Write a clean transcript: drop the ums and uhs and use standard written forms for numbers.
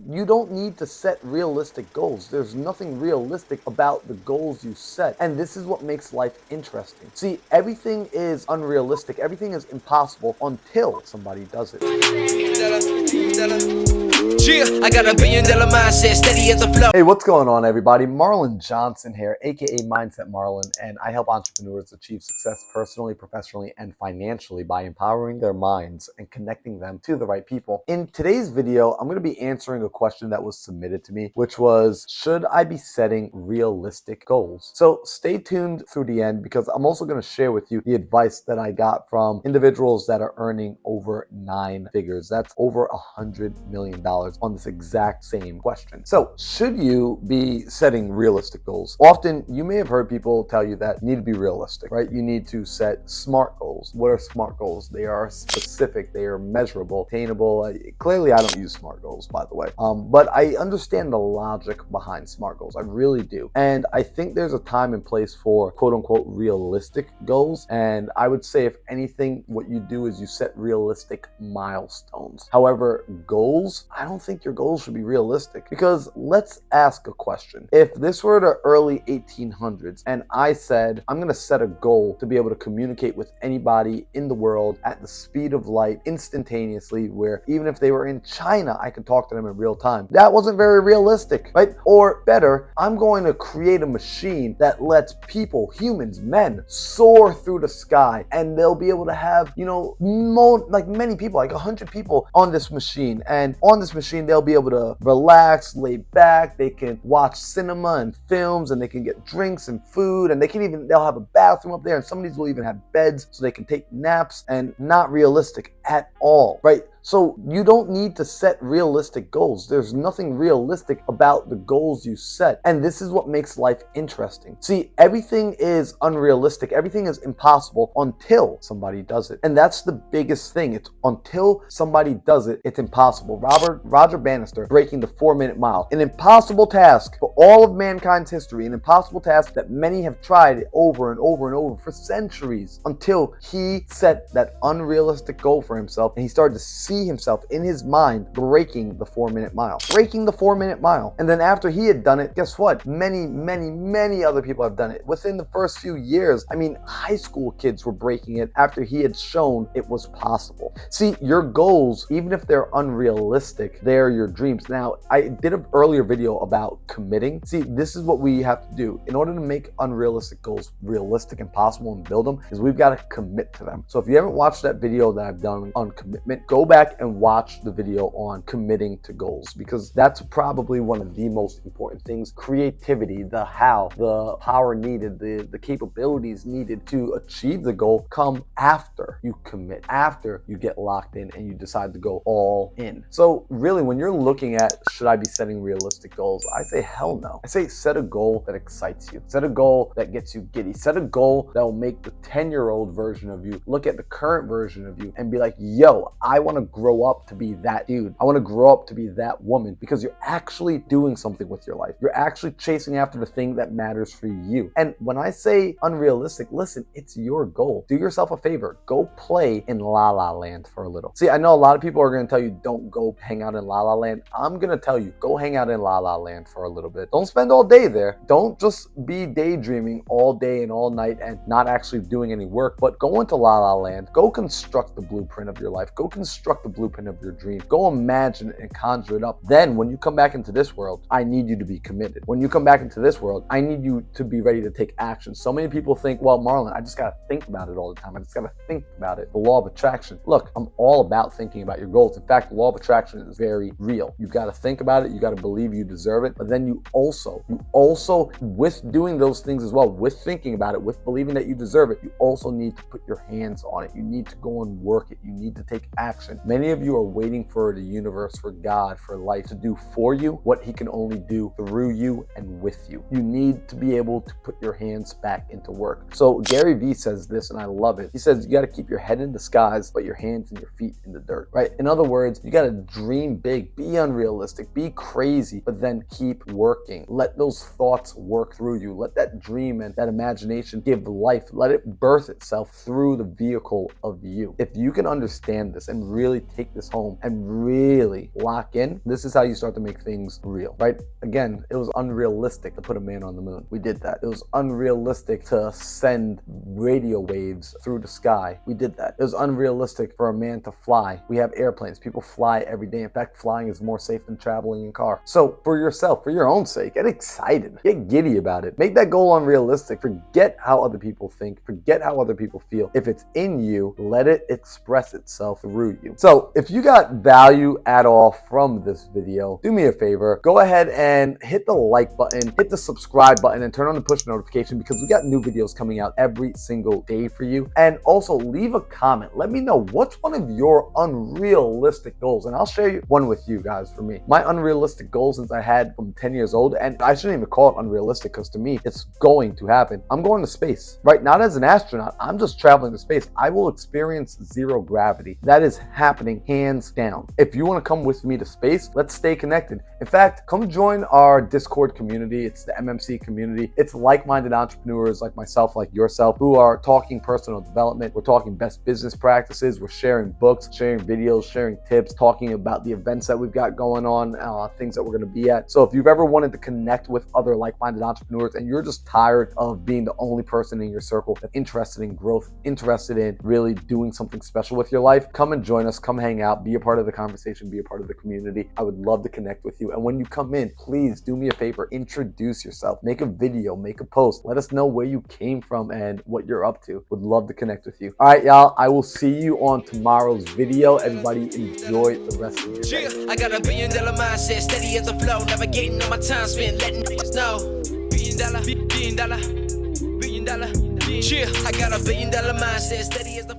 you don't need to set realistic goals. There's nothing realistic about the goals you set. And this is what makes life interesting. See, everything is unrealistic. Everything is impossible until somebody does it. I got $1 billion mindset, steady as a flow. Hey, what's going on, everybody? Marlon Johnson here, aka Mindset Marlon, and I help entrepreneurs achieve success personally, professionally, and financially by empowering their minds and connecting them to the right people. In today's video, I'm going to be answering a question that was submitted to me, which was, should I be setting realistic goals? So stay tuned through the end because I'm also going to share with you the advice that I got from individuals that are earning over 9 figures. That's over $100 million on this exact same question. So should you be setting realistic goals? Often you may have heard people tell you that you need to be realistic, right? You need to set SMART goals. What are SMART goals? They are specific, they are measurable, attainable. Clearly I don't use SMART goals, by the way, but I understand the logic behind SMART goals. I really do. And I think there's a time and place for quote unquote realistic goals. And I would say, if anything, what you do is you set realistic milestones. However, goals, I don't think your goals should be realistic, because let's ask a question. If this were the early 1800s and I said, I'm going to set a goal to be able to communicate with anybody in the world at the speed of light instantaneously, where even if they were in China, I could talk to them in real time. That wasn't very realistic, right? Or better, I'm going to create a machine that lets people, humans, men, soar through the sky, and they'll be able to have, like many people, like 100 people on this machine. And on this machine, they'll be able to relax, lay back. They can watch cinema and films, and they can get drinks and food, and they'll have a bathroom up there, and some of these will even have beds so they can take naps. And not realistic at all, right? So you don't need to set realistic goals. There's nothing realistic about the goals you set. And this is what makes life interesting. See, everything is unrealistic. Everything is impossible until somebody does it. And that's the biggest thing. It's until somebody does it, it's impossible. Roger Bannister breaking the 4-minute mile. An impossible task for all of mankind's history. An impossible task that many have tried over and over and over for centuries, until he set that unrealistic goal for himself and he started to see himself in his mind breaking the 4-minute mile. And then after he had done it, guess what? Many other people have done it. Within the first few years, high school kids were breaking it after he had shown it was possible. See, your goals, even if they're unrealistic, they're your dreams. Now, I did an earlier video about committing. See, this is what we have to do. In order to make unrealistic goals realistic and possible and build them, is we've got to commit to them. So if you haven't watched that video that I've done on commitment, go back and watch the video on committing to goals, because that's probably one of the most important things. Creativity, the how, the power needed, the capabilities needed to achieve the goal come after you commit, after you get locked in and you decide to go all in. So really, when you're looking at, should I be setting realistic goals? I say hell no. I say set a goal that excites you. Set a goal that gets you giddy. Set a goal that will make the 10-year-old version of you look at the current version of you and be like, yo, I want to grow up to be that dude. I want to grow up to be that woman, because you're actually doing something with your life. You're actually chasing after the thing that matters for you. And when I say unrealistic, listen, it's your goal. Do yourself a favor. Go play in La La Land for a little. See, I know a lot of people are going to tell you, don't go hang out in La La Land. I'm going to tell you, go hang out in La La Land for a little bit. Don't spend all day there. Don't just be daydreaming all day and all night and not actually doing any work, but go into La La Land. Go construct the blueprint of your life. Go construct the blueprint of your dream. Go imagine it and conjure it up. Then when you come back into this world, I need you to be committed. When you come back into this world, I need you to be ready to take action. So many people think, well, Marlon, I just got to think about it all the time. I just got to think about it. The law of attraction. Look, I'm all about thinking about your goals. In fact, the law of attraction is very real. You got to think about it. You got to believe you deserve it. But then you also, with doing those things as well, with thinking about it, with believing that you deserve it, you also need to put your hands on it. You need to go and work it. You need to take action. Many of you are waiting for the universe, for God, for life to do for you what he can only do through you and with you. You need to be able to put your hands back into work. So Gary Vee says this, and I love it. He says, you got to keep your head in the skies, but your hands and your feet in the dirt, right? In other words, you got to dream big, be unrealistic, be crazy, but then keep working. Let those thoughts work through you. Let that dream and that imagination give life. Let it birth itself through the vehicle of you. If you can understand this and really really take this home and really lock in, this is how you start to make things real, right? Again, it was unrealistic to put a man on the moon. We did that. It was unrealistic to send radio waves through the sky. We did that. It was unrealistic for a man to fly. We have airplanes. People fly every day. In fact, flying is more safe than traveling in car. So for yourself, for your own sake, get excited. Get giddy about it. Make that goal unrealistic. Forget how other people think. Forget how other people feel. If it's in you, let it express itself through you. So if you got value at all from this video, do me a favor. Go ahead and hit the like button, hit the subscribe button, and turn on the push notification because we got new videos coming out every single day for you. And also leave a comment. Let me know what's one of your unrealistic goals, and I'll share one with you guys. For me, my unrealistic goal since I had from 10 years old, and I shouldn't even call it unrealistic because to me it's going to happen. I'm going to space, right? Not as an astronaut. I'm just traveling to space. I will experience zero gravity. That is happening hands down. If you want to come with me to space, let's stay connected. In fact, come join our Discord community. It's the MMC community. It's like-minded entrepreneurs like myself, like yourself, who are talking personal development. We're talking best business practices. We're sharing books, sharing videos, sharing tips, talking about the events that we've got going on, things that we're going to be at. So if you've ever wanted to connect with other like-minded entrepreneurs and you're just tired of being the only person in your circle that's interested in growth, interested in really doing something special with your life, come and join us, come hang out, be a part of the conversation, be a part of the community. I would love to connect with you. And when you come in, please do me a favor, introduce yourself, make a video, make a post, let us know where you came from and what you're up to. Would love to connect with you. All right, y'all, I will see you on tomorrow's video. Everybody enjoy the rest of your day. I got $1 billion mindset, steady as the flow, navigating on my time spent, letting niggas know. $1 billion, $1 billion, $1 billion. Yeah, I got $1 billion mindset, steady as the